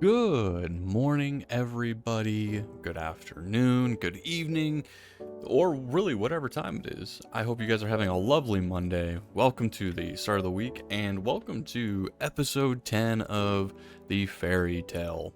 Good morning, everybody. Good afternoon, good evening, or really whatever time it is. I hope you guys are having a lovely Monday. Welcome to the start of the week, and welcome to episode 10 of the Fairy Tale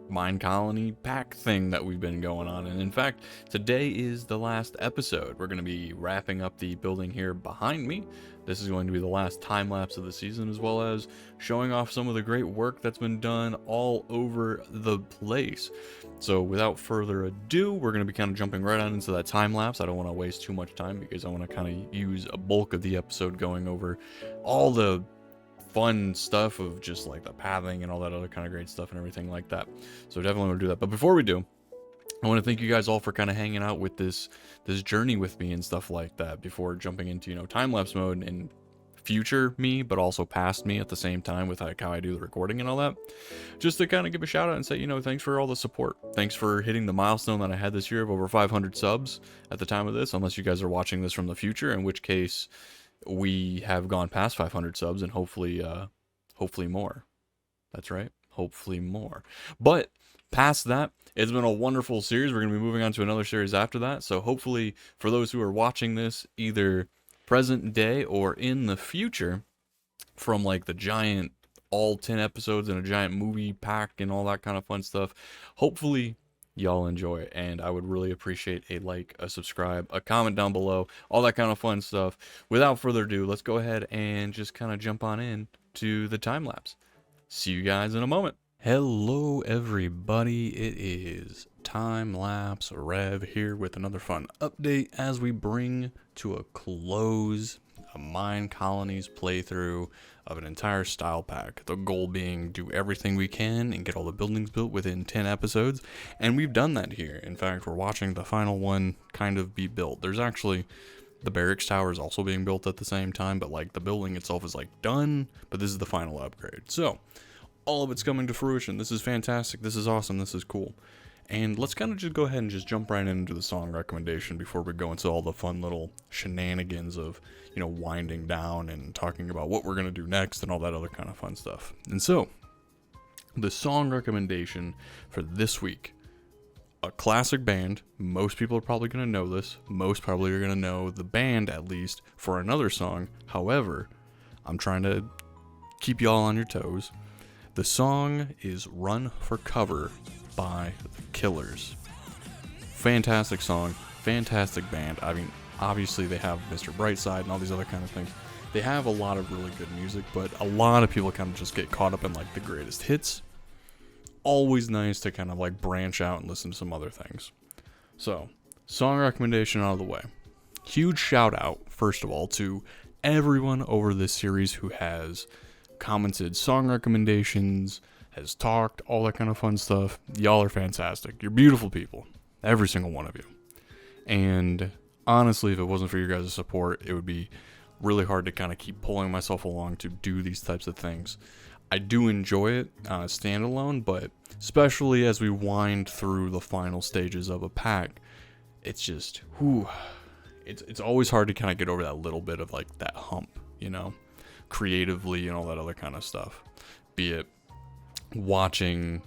Mine Colony pack thing that we've been going on. And in fact, today is the last episode. We're going to be wrapping up the building here behind me. This is going to be the last time lapse of the season, as well as showing off some of the great work that's been done all over the place. So without further ado, we're going to be kind of jumping right on into that time lapse. I don't want to waste too much time because I want to kind of use a bulk of the episode going over all the fun stuff of just like the pathing and all that other kind of great stuff and everything like that. So definitely want to do that. But before we do, I want to thank you guys all for kind of hanging out with this journey with me and stuff like that before jumping into, time lapse mode and future me, but also past me at the same time with like how I do the recording and all that. Just to kind of give a shout out and say, thanks for all the support. Thanks for hitting the milestone that I had this year of over 500 subs at the time of this, unless you guys are watching this from the future, in which case we have gone past 500 subs and hopefully more. That's right, hopefully more. But past that, it's been a wonderful series. We're going to be moving on to another series after that. So hopefully for those who are watching this either present day or in the future, from like the giant all 10 episodes and a giant movie pack and all that kind of fun stuff, hopefully y'all enjoy it, and I would really appreciate a like, a subscribe, a comment down below, all that kind of fun stuff. Without further ado, let's go ahead and just kind of jump on in to the time lapse. See you guys in a moment. Hello everybody, it is Time Lapse Rev here with another fun update as we bring to a close a Minecolonies playthrough of an entire style pack. The goal being do everything we can and get all the buildings built within 10 episodes, and we've done that here. In fact, we're watching the final one kind of be built. There's actually the barracks tower is also being built at the same time, but like the building itself is like done, but this is the final upgrade. So all of it's coming to fruition. This is fantastic. This is awesome. This is cool. And let's kind of just go ahead and just jump right into the song recommendation before we go into all the fun little shenanigans of, winding down and talking about what we're going to do next and all that other kind of fun stuff. And so, the song recommendation for this week, a classic band. Most people are probably going to know this. Most probably are going to know the band, at least, for another song. However, I'm trying to keep y'all on your toes. The song is Run for Cover by The Killers. Fantastic song, fantastic band. I mean, obviously they have Mr. Brightside and all these other kind of things. They have a lot of really good music, but a lot of people kind of just get caught up in like the greatest hits. Always nice to kind of like branch out and listen to some other things. So, song recommendation out of the way. Huge shout out, first of all, to everyone over this series who has commented song recommendations, has talked, all that kind of fun stuff. Y'all are fantastic. You're beautiful people. Every single one of you. And honestly, if it wasn't for your guys' support, it would be really hard to kind of keep pulling myself along to do these types of things. I do enjoy it standalone, but especially as we wind through the final stages of a pack, it's just, it's always hard to kind of get over that little bit of like that hump, creatively and all that other kind of stuff. Be it watching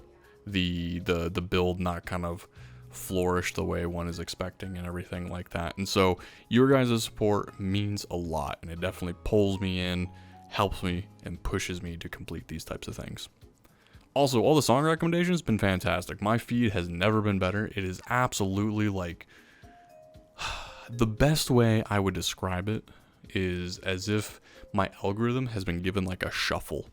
the build not kind of flourish the way one is expecting and everything like that. And so your guys' support means a lot, and it definitely pulls me in, helps me, and pushes me to complete these types of things. Also, all the song recommendations have been fantastic. My feed has never been better. It is absolutely like the best way I would describe it is as if my algorithm has been given like a shuffle,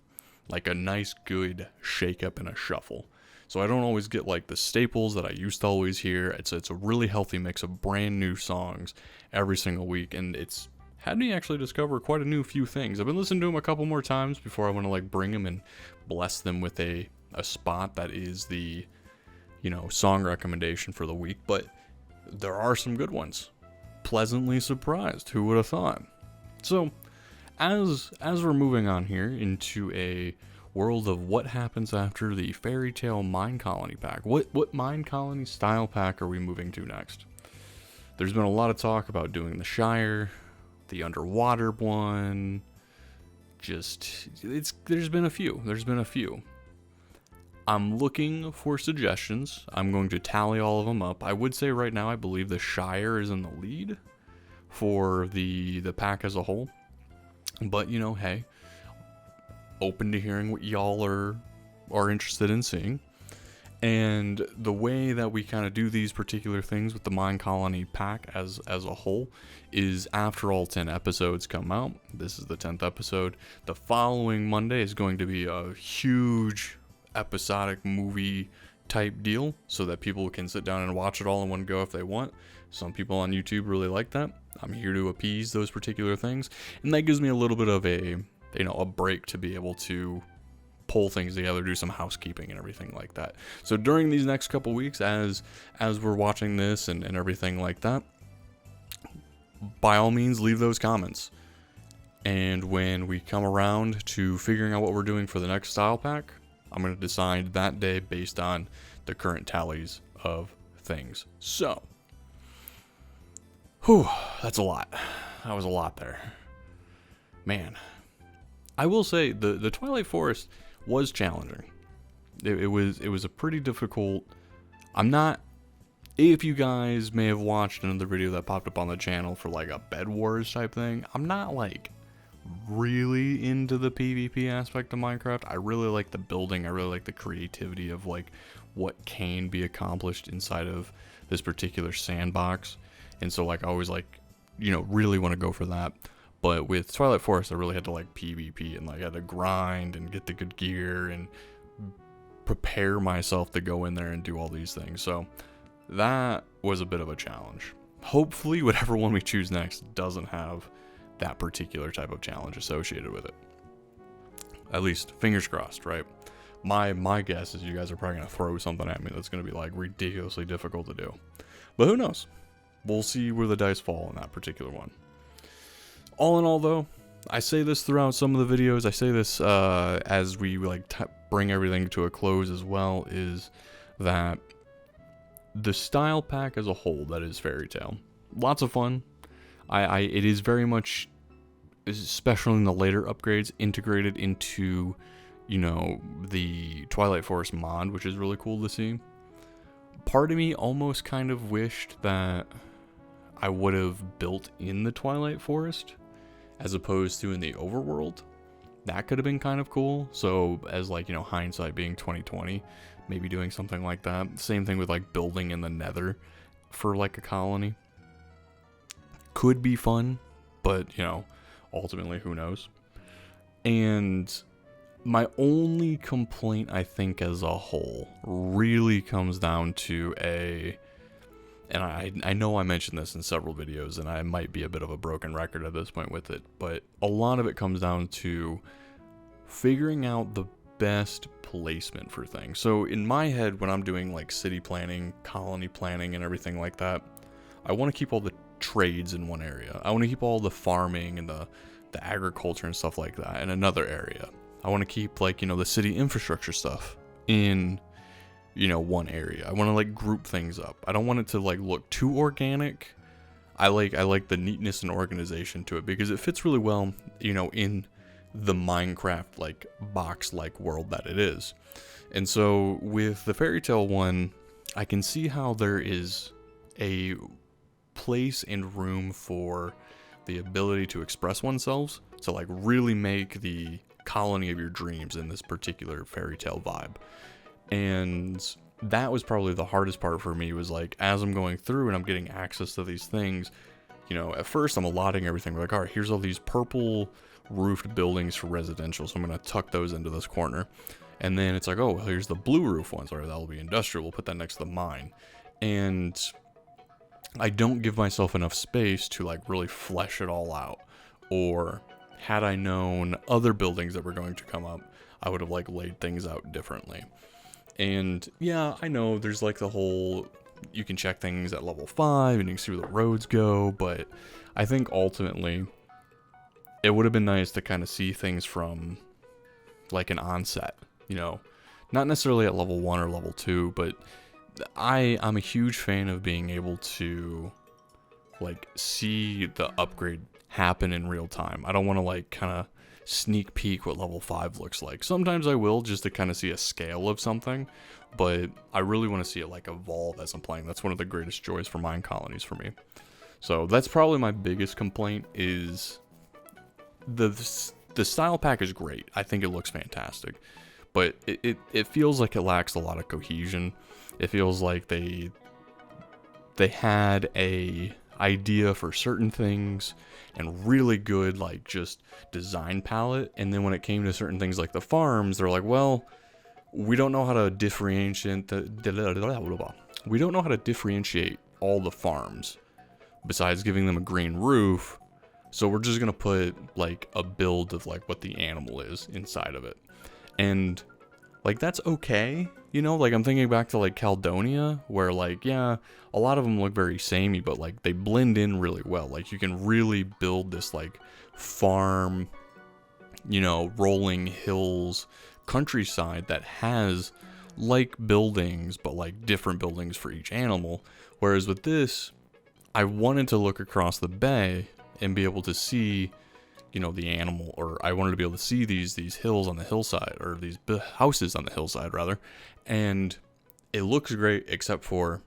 like a nice good shake up and a shuffle. So I don't always get like the staples that I used to always hear. It's a really healthy mix of brand new songs every single week, and it's had me actually discover quite a few things. I've been listening to them a couple more times before I want to like bring them and bless them with a spot that is the song recommendation for the week. But there are some good ones. Pleasantly surprised. Who would have thought? So as we're moving on here into a world of what happens after the Fairy Tale Mine Colony pack, what Mine Colony style pack are we moving to next? There's been a lot of talk about doing the Shire, the underwater one. There's been a few. I'm looking for suggestions. I'm going to tally all of them up. I would say right now I believe the Shire is in the lead for the pack as a whole. But, you know, hey, open to hearing what y'all are interested in seeing. And the way that we kind of do these particular things with the Minecolony pack as a whole is after all 10 episodes come out. This is the 10th episode. The following Monday is going to be a huge episodic movie type deal so that people can sit down and watch it all in one go if they want. Some people on YouTube really like that. I'm here to appease those particular things, and that gives me a little bit of a break to be able to pull things together, do some housekeeping and everything like that. So during these next couple weeks, as we're watching this and everything like that, by all means leave those comments. And when we come around to figuring out what we're doing for the next style pack, I'm going to decide that day based on the current tallies of things. So, whew, that's a lot. That was a lot there. Man. I will say the Twilight Forest was challenging. It was a pretty difficult. If you guys may have watched another video that popped up on the channel for like a Bed Wars type thing, I'm not like really into the PvP aspect of Minecraft. I really like the building. I really like the creativity of like what can be accomplished inside of this particular sandbox. And so like I always like, really want to go for that. But with Twilight Forest, I really had to like PvP and like I had to grind and get the good gear and prepare myself to go in there and do all these things. So that was a bit of a challenge. Hopefully whatever one we choose next doesn't have that particular type of challenge associated with it. At least fingers crossed, right? My guess is you guys are probably going to throw something at me that's going to be like ridiculously difficult to do. But who knows? We'll see where the dice fall in that particular one. All in all, though, I say this throughout some of the videos. I say this as we like bring everything to a close as well, is that the style pack as a whole, that is Fairy Tail, lots of fun. It is very much, especially in the later upgrades, integrated into, the Twilight Forest mod, which is really cool to see. Part of me almost kind of wished that I would have built in the Twilight Forest as opposed to in the overworld. That could have been kind of cool. So as like, hindsight being 2020, maybe doing something like that. Same thing with like building in the Nether for like a colony. Could be fun, but ultimately who knows. And my only complaint, I think, as a whole really comes down to and I know I mentioned this in several videos, and I might be a bit of a broken record at this point with it, but a lot of it comes down to figuring out the best placement for things. So in my head, when I'm doing like city planning, colony planning, and everything like that, I want to keep all the trades in one area. I want to keep all the farming and the agriculture and stuff like that in another area. I want to keep like, the city infrastructure stuff in one area. I want to like group things up. I don't want it to like look too organic. I like the neatness and organization to it because it fits really well, in the Minecraft like box like world that it is. And so with the Fairy Tail one, I can see how there is a place and room for the ability to express oneself, to like really make the colony of your dreams in this particular Fairy Tail vibe. And that was probably the hardest part for me, was like, as I'm going through and I'm getting access to these things, at first I'm allotting everything. We're like, all right, here's all these purple roofed buildings for residential, so I'm going to tuck those into this corner. And then it's like, oh, well, here's the blue roof ones. All right, that'll be industrial. We'll put that next to the mine. And I don't give myself enough space to like really flesh it all out. Or had I known other buildings that were going to come up, I would have like laid things out differently. And yeah, I know there's like the whole, you can check things at level 5 and you can see where the roads go, but I think ultimately it would have been nice to kind of see things from like an onset, not necessarily at level 1 or level 2, but I'm a huge fan of being able to like see the upgrade happen in real time. I don't want to like kind of sneak peek what level 5 looks like. Sometimes I will, just to kind of see a scale of something, but I really want to see it like evolve as I'm playing. That's one of the greatest joys for Minecolonies for me. So that's probably my biggest complaint is the style pack is great. I think it looks fantastic, but it feels like it lacks a lot of cohesion. It feels like they had a idea for certain things and really good like just design palette, and then when it came to certain things like the farms, they're like, well, we don't know how to differentiate we don't know how to differentiate all the farms besides giving them a green roof, so we're just gonna put like a build of like what the animal is inside of it. And like, that's okay, you know, like I'm thinking back to like Caledonia, where like, yeah, a lot of them look very samey, but like they blend in really well. Like you can really build this like farm, you know, rolling hills countryside that has like buildings, but like different buildings for each animal. Whereas with this, I wanted to look across the bay and be able to see, you know, the animal, or I wanted to be able to see these hills on the hillside, or these houses on the hillside rather, and it looks great except for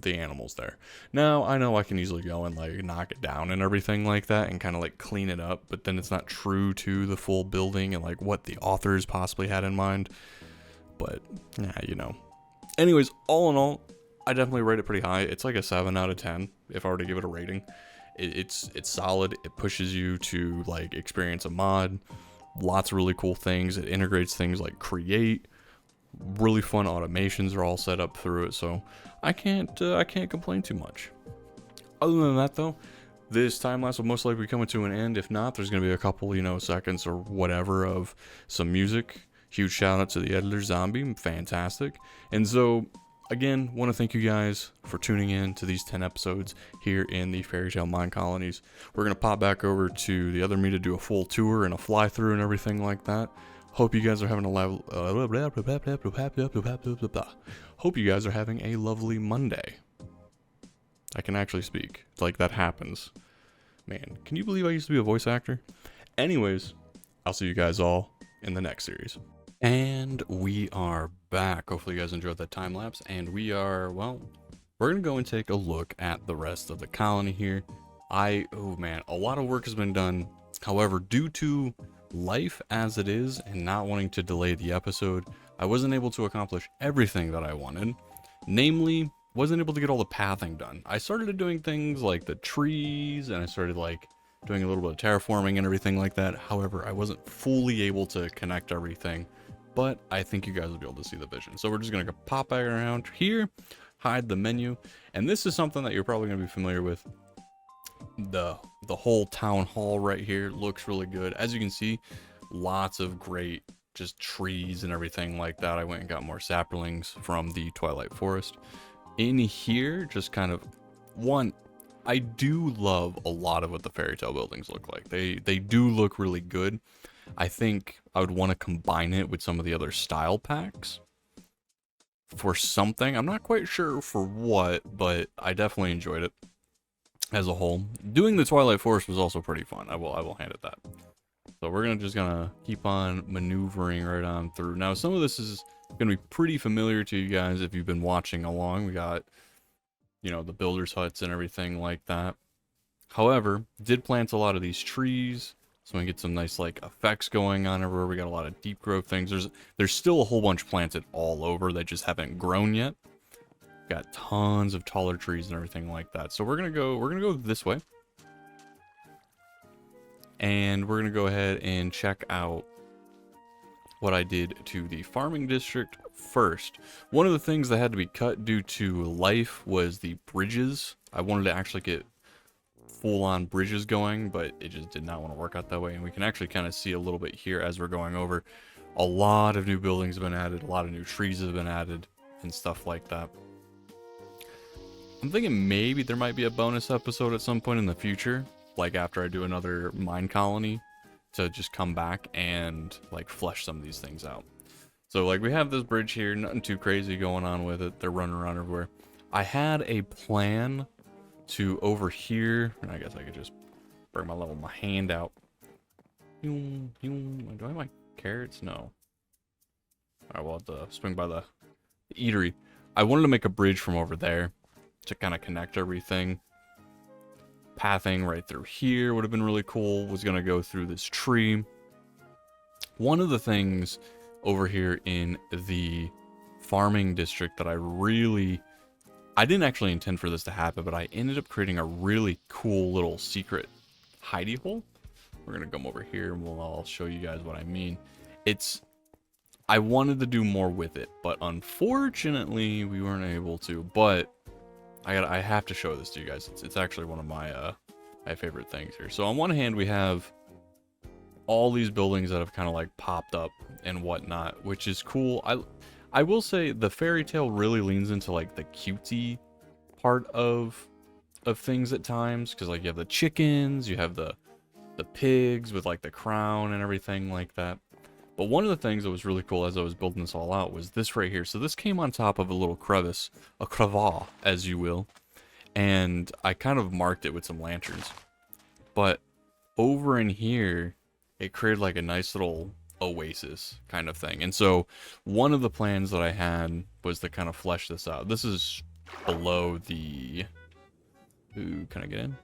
the animals there. Now I know I can easily go and like knock it down and everything like that and kind of like clean it up, but then it's not true to the full building and like what the authors possibly had in mind. But yeah, you know. Anyways, all in all, I definitely rate it pretty high. It's like a 7 out of 10 if I were to give it a rating. It's solid. It pushes you to like experience a mod. Lots of really cool things. It integrates things like create. Really fun automations are all set up through it. So I can't complain too much. Other than that though, this time lapse will most likely be coming to an end. If not, there's gonna be a couple, you know, seconds or whatever of some music. Huge shout out to the editor Zombie, fantastic. And so again, want to thank you guys for tuning in to these 10 episodes here in the Fairy Tale Minecolonies. We're going to pop back over to the other me to do a full tour and a fly through and everything like that. Hope you guys are having a hope you guys are having a lovely Monday. I can actually speak. Like, that happens. Man, can you believe I used to be a voice actor? Anyways, I'll see you guys all in the next series. And we are back. Hopefully you guys enjoyed that time lapse, and we are, well, we're gonna go and take a look at the rest of the colony here. Oh man, a lot of work has been done. However, due to life as it is and not wanting to delay the episode, I wasn't able to accomplish everything that I wanted. Namely, wasn't able to get all the pathing done. I started doing things like the trees, and I started like doing a little bit of terraforming and everything like that. However, I wasn't fully able to connect everything. But I think you guys will be able to see the vision. So we're just going to pop back around here, hide the menu. And this is something that you're probably going to be familiar with. The whole town hall right here looks really good. As you can see, lots of great just trees and everything like that. I went and got more saplings from the Twilight Forest. In here, just kind of, I do love a lot of what the fairy tale buildings look like. They do look really good. I think I would want to combine it with some of the other style packs for something. I'm not quite sure for what, but I definitely enjoyed it as a whole. Doing the Twilight Forest was also pretty fun. I will hand it that. So we're just gonna keep on maneuvering right on through. Now, some of this is gonna be pretty familiar to you guys if you've been watching along. We got, you know, the builders' huts and everything like that. However, did plant a lot of these trees. So we get some nice like effects going on everywhere. We got a lot of deep growth things. There's still a whole bunch planted all over that just haven't grown yet. Got tons of taller trees and everything like that. So we're gonna go this way. And we're gonna go ahead and check out what I did to the farming district first. One of the things that had to be cut due to life was the bridges. I wanted to actually get full-on bridges going, but it just did not want to work out that way. And we can actually kind of see a little bit here as we're going over. A lot of new buildings have been added, a lot of new trees have been added, and stuff like that. I'm thinking maybe there might be a bonus episode at some point in the future, like after I do another mine colony, to just come back and like flesh some of these things out. So like we have this bridge here, nothing too crazy going on with it. They're running around everywhere. I had a plan to over here, and I guess I could just bring my hand out Do I have my carrots? No. Alright, we'll have to swing by the eatery. I wanted to make a bridge from over there to kind of connect everything. Pathing right through here would have been really cool. Was going to go through this tree. One of the things over here in the farming district that I didn't actually intend for this to happen, but I ended up creating a really cool little secret hidey hole. We're going to come over here and I'll show you guys what I mean. I wanted to do more with it, but unfortunately we weren't able to, but I have to show this to you guys. It's actually one of my favorite things here. So on one hand, we have all these buildings that have kind of like popped up and whatnot, which is cool. I will say the fairy tale really leans into like the cutesy part of things at times, because like you have the chickens, you have the pigs with like the crown and everything like that. But one of the things that was really cool as I was building this all out was this right here. So this came on top of a little crevice, a crevasse, as you will. And I kind of marked it with some lanterns. But over in here, it created like a nice little oasis kind of thing. And so one of the plans that I had was to kind of flesh this out. This is below the... Ooh, can I get in?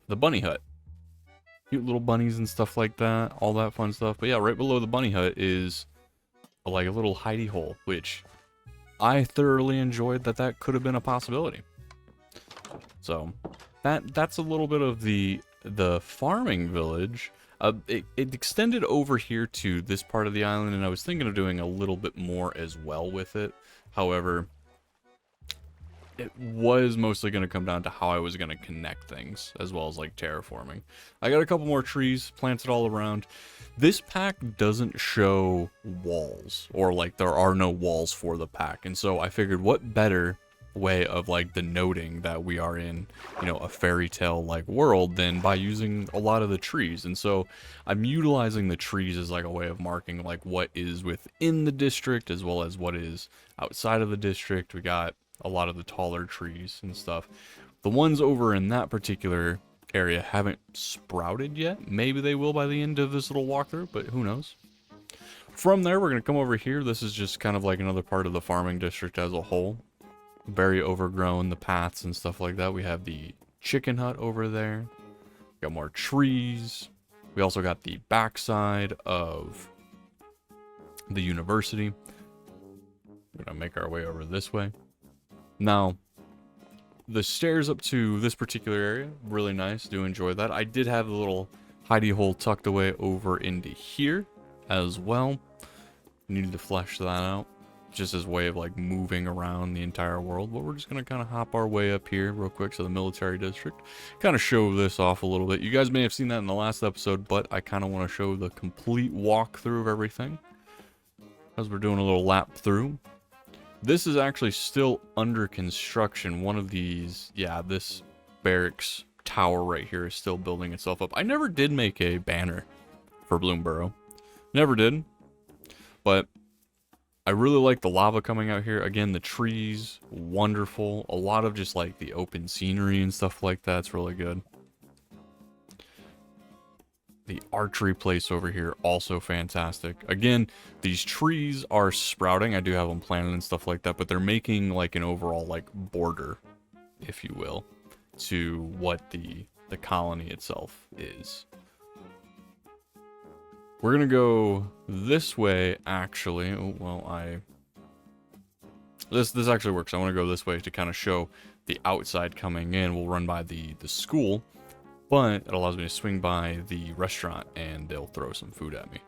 The bunny hut. Cute little bunnies and stuff like that, all that fun stuff. But yeah, right below the bunny hut is like a little hidey hole, which I thoroughly enjoyed that could have been a possibility. So that's a little bit of the farming village. It extended over here to this part of the island, and I was thinking of doing a little bit more as well with it. However, it was mostly going to come down to how I was going to connect things, as well as like terraforming. I got a couple more trees planted all around. This pack doesn't show walls, or like there are no walls for the pack. And so I figured what better way of like denoting that we are in, you know, a fairy tale like world than by using a lot of the trees. And so I'm utilizing the trees as like a way of marking like what is within the district as well as what is outside of the district. We got a lot of the taller trees and stuff. The ones over in that particular area haven't sprouted yet. Maybe they will by the end of this little walkthrough, but who knows. From there, we're going to come over here. This is just kind of like another part of the farming district as a whole. Very overgrown, the paths and stuff like that. We have the chicken hut over there. Got more trees. We also got the backside of the university. We're going to make our way over this way. Now, the stairs up to this particular area, really nice. Do enjoy that. I did have a little hidey hole tucked away over into here as well. Needed to flesh that out, just as a way of like moving around the entire world. But we're just going to kind of hop our way up here real quick to the military district. Kind of show this off a little bit. You guys may have seen that in the last episode, but I kind of want to show the complete walkthrough of everything as we're doing a little lap through. This is actually still under construction. One of these, yeah, this barracks tower right here is still building itself up. I never did make a banner for Bloomborough. Never did. But I really like the lava coming out here. Again, the trees, wonderful. A lot of just like the open scenery and stuff like that. It's really good. The archery place over here, also fantastic. Again, these trees are sprouting. I do have them planted and stuff like that, but they're making like an overall like border, if you will, to what the colony itself is. We're gonna go this way, actually. Oh, well, this actually works. I want to go this way to kind of show the outside coming in. We'll run by the school. But it allows me to swing by the restaurant and they'll throw some food at me.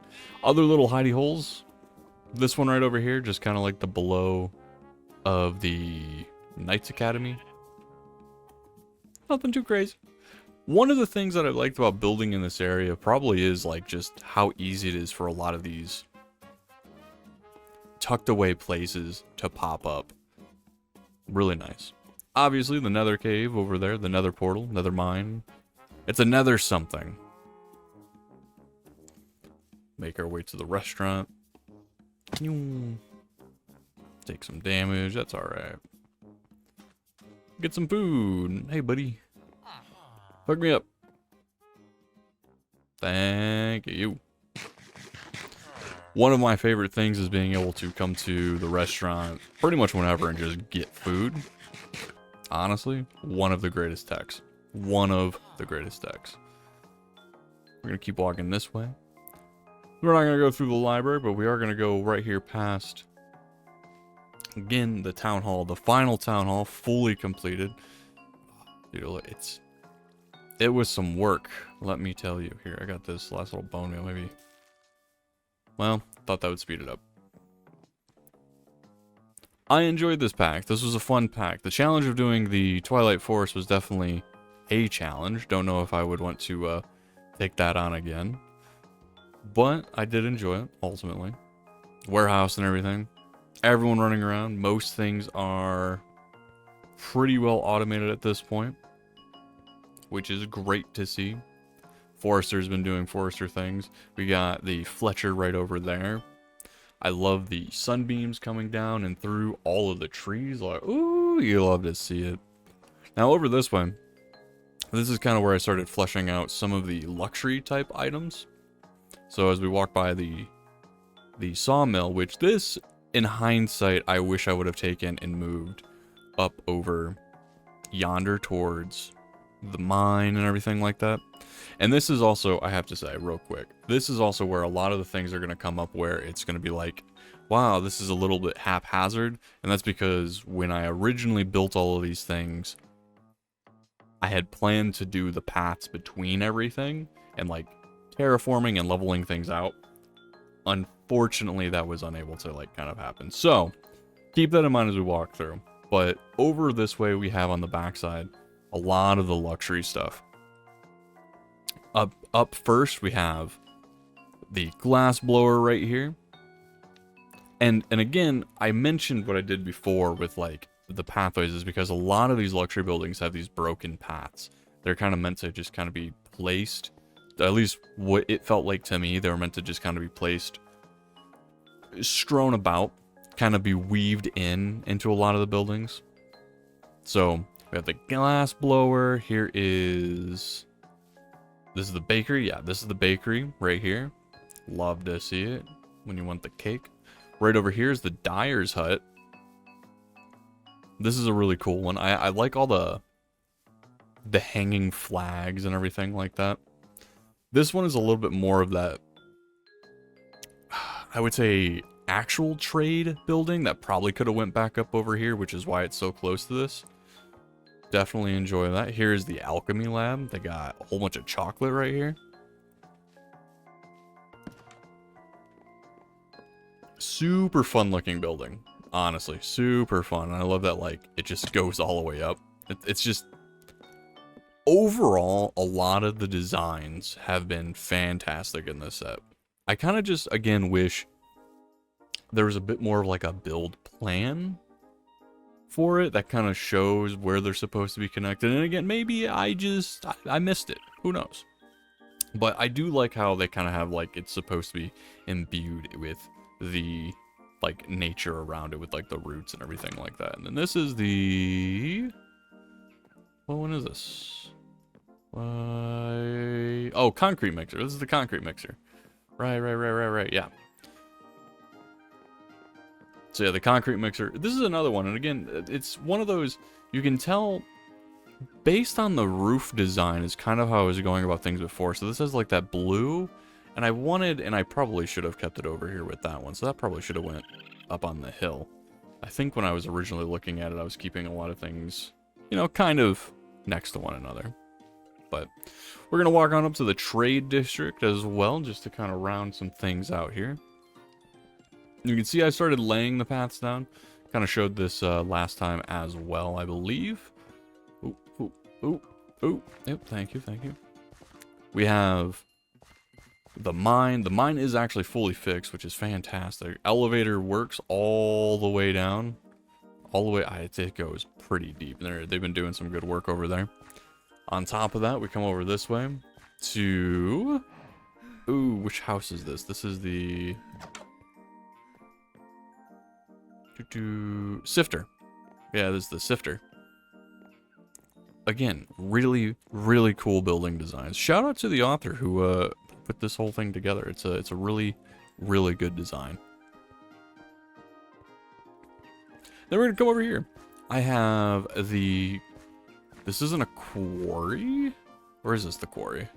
Other little hidey holes. This one right over here, just kind of like the below of the Knights Academy. Nothing too crazy. One of the things that I liked about building in this area probably is like just how easy it is for a lot of these tucked away places to pop up. Really nice. Obviously the nether cave over there, the nether portal, nether mine. It's a nether something. Make our way to the restaurant. Take some damage. That's alright. Get some food. Hey, buddy. Hook me up. Thank you. One of my favorite things is being able to come to the restaurant pretty much whenever and just get food. Honestly, one of the greatest techs. One of the greatest techs. We're going to keep walking this way. We're not going to go through the library, but we are going to go right here past, again, the town hall. The final town hall, fully completed. Dude, it was some work, let me tell you. Here, I got this last little bone meal, maybe. Well, thought that would speed it up. I enjoyed this pack. This was a fun pack. The challenge of doing the Twilight Forest was definitely a challenge. Don't know if I would want to take that on again. But I did enjoy it, ultimately. Warehouse and everything. Everyone running around. Most things are pretty well automated at this point, which is great to see. Forrester's been doing Forrester things. We got the Fletcher right over there. I love the sunbeams coming down and through all of the trees. Like, ooh, you love to see it. Now over this way, this is kind of where I started fleshing out some of the luxury type items. So as we walk by the sawmill, which this, in hindsight, I wish I would have taken and moved up over yonder towards the mine and everything like that. And this is also, I have to say real quick, this is also where a lot of the things are going to come up where it's going to be like, wow, this is a little bit haphazard. And that's because when I originally built all of these things, I had planned to do the paths between everything and like terraforming and leveling things out. Unfortunately, that was unable to like kind of happen. So keep that in mind as we walk through. But over this way we have on the backside a lot of the luxury stuff. Up first we have the glass blower right here. And again, I mentioned what I did before with like the pathways is because a lot of these luxury buildings have these broken paths. They're kind of meant to just kind of be placed. At least what it felt like to me, they were meant to just kind of be placed, strewn about, kind of be weaved into a lot of the buildings. So we have the glass blower. Here is, this is the bakery. Yeah, this is the bakery right here. Love to see it when you want the cake. Right over here is the dyer's hut. This is a really cool one. I like all the hanging flags and everything like that. This one is a little bit more of that, I would say, actual trade building that probably could have went back up over here, which is why it's so close to this. Definitely enjoy that. Here's the alchemy lab. They got a whole bunch of chocolate right here. Super fun looking building. Honestly, super fun. And I love that, like, it just goes all the way up. It's just, overall, a lot of the designs have been fantastic in this set. I kind of just, again, wish there was a bit more of like a build plan for it that kind of shows where they're supposed to be connected. And again, maybe I missed it. Who knows? But I do like how they kind of have like it's supposed to be imbued with the like nature around it with like the roots and everything like that. And then this is the, well, when is this? Oh, concrete mixer. This is the concrete mixer. Right. Yeah. So yeah, the concrete mixer. This is another one. And again, it's one of those, you can tell based on the roof design is kind of how I was going about things before. So this has like that blue. And I probably should have kept it over here with that one. So that probably should have went up on the hill. I think when I was originally looking at it, I was keeping a lot of things, you know, kind of next to one another. But we're going to walk on up to the trade district as well, just to kind of round some things out here. You can see I started laying the paths down. Kind of showed this last time as well, I believe. Ooh. Yep, thank you. We have the mine. The mine is actually fully fixed, which is fantastic. Elevator works all the way down. All the way, it goes pretty deep. They've been doing some good work over there. On top of that, we come over this way to... Ooh, which house is this? This is the... Sifter. Yeah, this is the Sifter. Again, really, really cool building designs. Shout out to the author who put this whole thing together. It's a really, really good design. Then we're gonna come over here. I have this isn't a quarry? Or is this the quarry?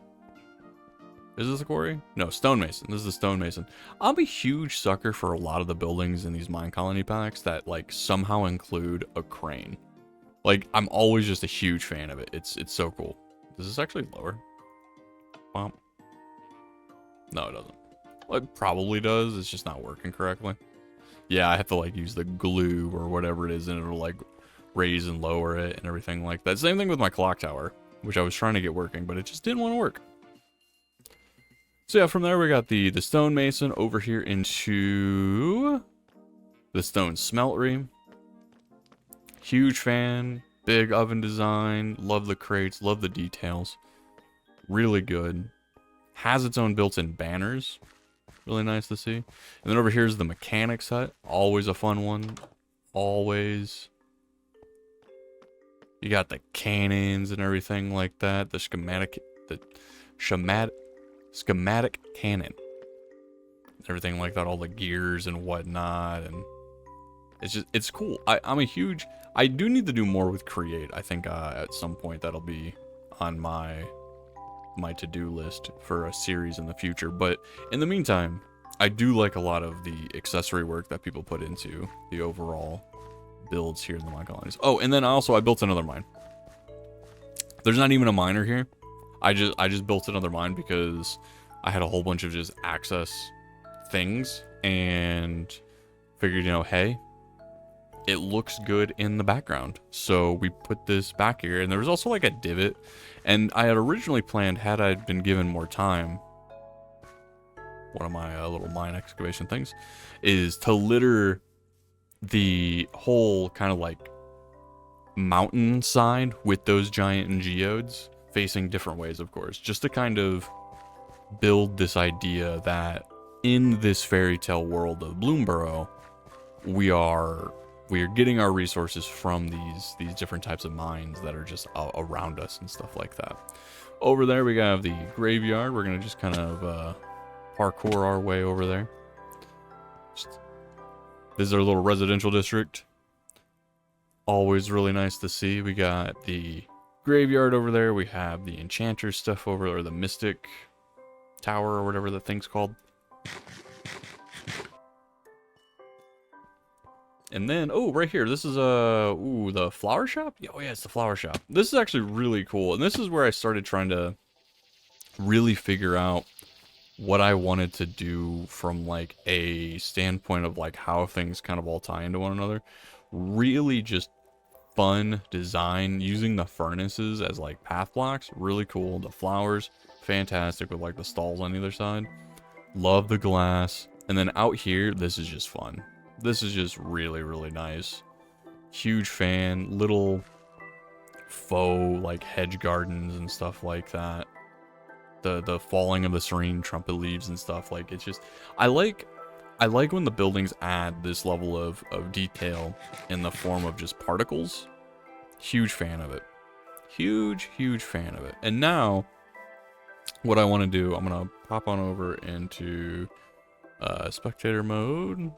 Is this a quarry? No, stonemason. This is the stonemason. I'm a huge sucker for a lot of the buildings in these mine colony packs that like somehow include a crane. Like, I'm always just a huge fan of it. It's so cool. Does this actually lower? Bump. No, it doesn't. Well, it probably does. It's just not working correctly. Yeah, I have to like use the glue or whatever it is, and it'll like raise and lower it and everything like that. Same thing with my clock tower, which I was trying to get working, but it just didn't want to work. So yeah, from there we got the stonemason over here into the stone smeltery. Huge fan, big oven design, love the crates, love the details. Really good. Has its own built-in banners. Really nice to see. And then over here is the mechanics hut. Always a fun one. Always. You got the cannons and everything like that. The schematic cannon. Everything like that. All the gears and whatnot. And it's cool. I'm a huge... I do need to do more with Create. I think at some point that'll be on my to-do list for a series in the future. But in the meantime, I do like a lot of the accessory work that people put into the overall builds here in the Minecolonies. Oh, and then also I built another mine. There's not even a miner here. I just built another mine because I had a whole bunch of just access things and figured, you know, hey, it looks good in the background. So we put this back here, and there was also like a divot, and I had originally planned, had I been given more time, one of my little mine excavation things, is to litter the whole kind of like mountain side with those giant geodes facing different ways, of course, just to kind of build this idea that in this fairy tale world of Bloomborough, we are getting our resources from these different types of mines that are just around us and stuff like that. Over there we have the graveyard. We're gonna just kind of parkour our way over there. This is our little residential district. Always really nice to see. We got the graveyard over there. We have the enchanter stuff over there, or the mystic tower or whatever the thing's called. And then, oh, right here, this is the flower shop? Oh yeah, it's the flower shop. This is actually really cool. And this is where I started trying to really figure out what I wanted to do from like a standpoint of like how things kind of all tie into one another. Really just fun design, using the furnaces as like path blocks. Really cool. The flowers, fantastic, with like the stalls on either side. Love the glass. And then out here, this is just fun. This is just really, really nice. Huge fan. Little faux like hedge gardens and stuff like that. The falling of the serene trumpet leaves and stuff. Like, it's just, I like when the buildings add this level of detail in the form of just particles. Huge fan of it. Huge fan of it. And now what I want to do, I'm gonna pop on over into spectator mode.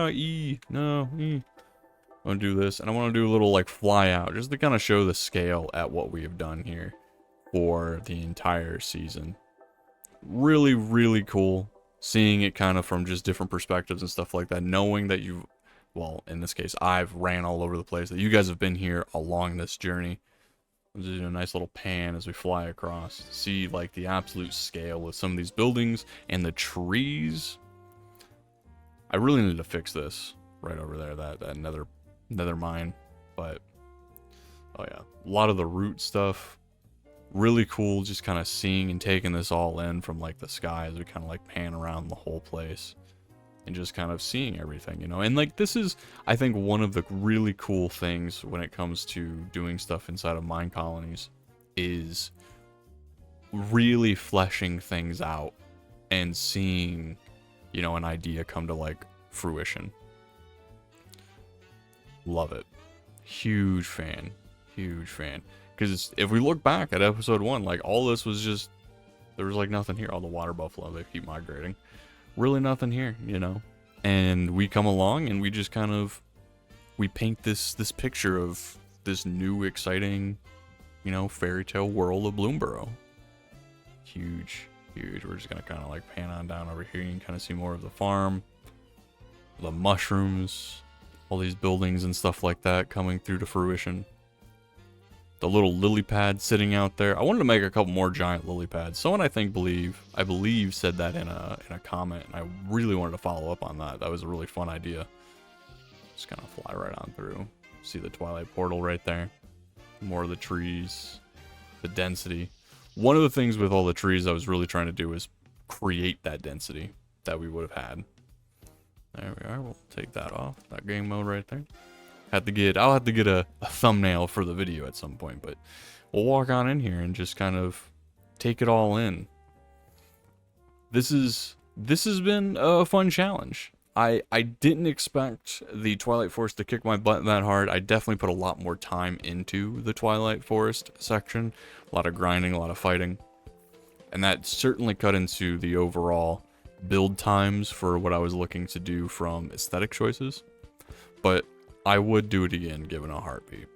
E. I want to do this, and I want to do a little like fly out, just to kind of show the scale at what we have done here for the entire season. Really, really cool seeing it kind of from just different perspectives and stuff like that, knowing that you've, well, in this case, I've ran all over the place, that you guys have been here along this journey. I'll just do a nice little pan as we fly across. See like the absolute scale of some of these buildings and the trees. I really need to fix this right over there, that nether mine. But oh yeah, a lot of the root stuff. Really cool, just kind of seeing and taking this all in from like the sky as we kind of like pan around the whole place and just kind of seeing everything, you know. And like, this is, I think, one of the really cool things when it comes to doing stuff inside of Minecolonies is really fleshing things out and seeing, you know, an idea come to like fruition. Love it. Huge fan. Because if we look back at episode 1, like all this was just There was like nothing here. All the water buffalo, they keep migrating. Really nothing here, you know. And we come along and we just kind of, we paint this picture of this new exciting, you know, fairy tale world of Bloomborough. Huge. We're just gonna kind of like pan on down over here. You can kind of see more of the farm, the mushrooms, all these buildings and stuff like that coming through to fruition. The little lily pad sitting out there. I wanted to make a couple more giant lily pads. Someone I believe said that in a comment, and I really wanted to follow up on that. That was a really fun idea. Just kind of fly right on through. See the Twilight Portal right there. More of the trees, the density. One of the things with all the trees I was really trying to do is create that density that we would have had. There we are. We'll take that off. That game mode right there. I'll have to get a thumbnail for the video at some point, but we'll walk on in here and just kind of take it all in. This has been a fun challenge. I didn't expect the Twilight Forest to kick my butt that hard. I definitely put a lot more time into the Twilight Forest section. A lot of grinding, a lot of fighting. And that certainly cut into the overall build times for what I was looking to do from aesthetic choices. But I would do it again, given a heartbeat.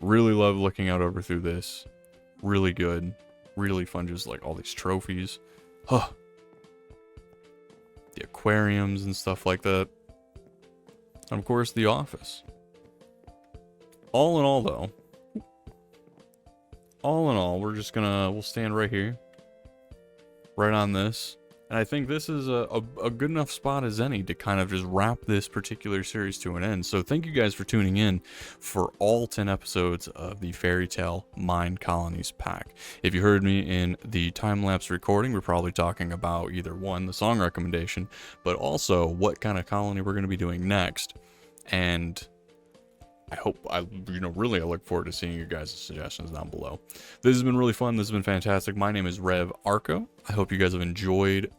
Really love looking out over through this. Really good. Really fun, just like all these trophies. Huh. The aquariums and stuff like that. And of course, the office. All in all, though. All in all, we'll stand right here. Right on this. And I think this is a good enough spot as any to kind of just wrap this particular series to an end. So thank you guys for tuning in for all 10 episodes of the Fairy Tale Minecolonies pack. If you heard me in the time-lapse recording, we're probably talking about either one, the song recommendation, but also what kind of colony we're going to be doing next. And I really look forward to seeing your guys' suggestions down below. This has been really fun. This has been fantastic. My name is Rev Arco. I hope you guys have enjoyed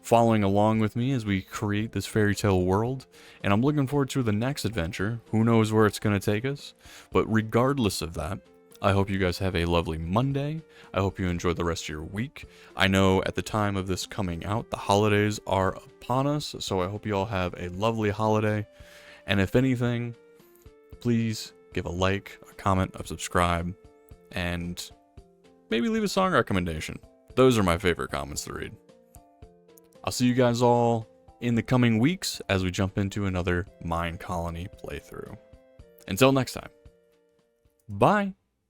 following along with me as we create this fairy tale world, and I'm looking forward to the next adventure. Who knows where it's going to take us, but regardless of that, I hope you guys have a lovely Monday. I hope you enjoy the rest of your week. I know at the time of this coming out, the holidays are upon us, so I hope you all have a lovely holiday, and if anything, please give a like, a comment, a subscribe, and maybe leave a song recommendation. Those are my favorite comments to read. I'll see you guys all in the coming weeks as we jump into another Mine Colony playthrough. Until next time, bye!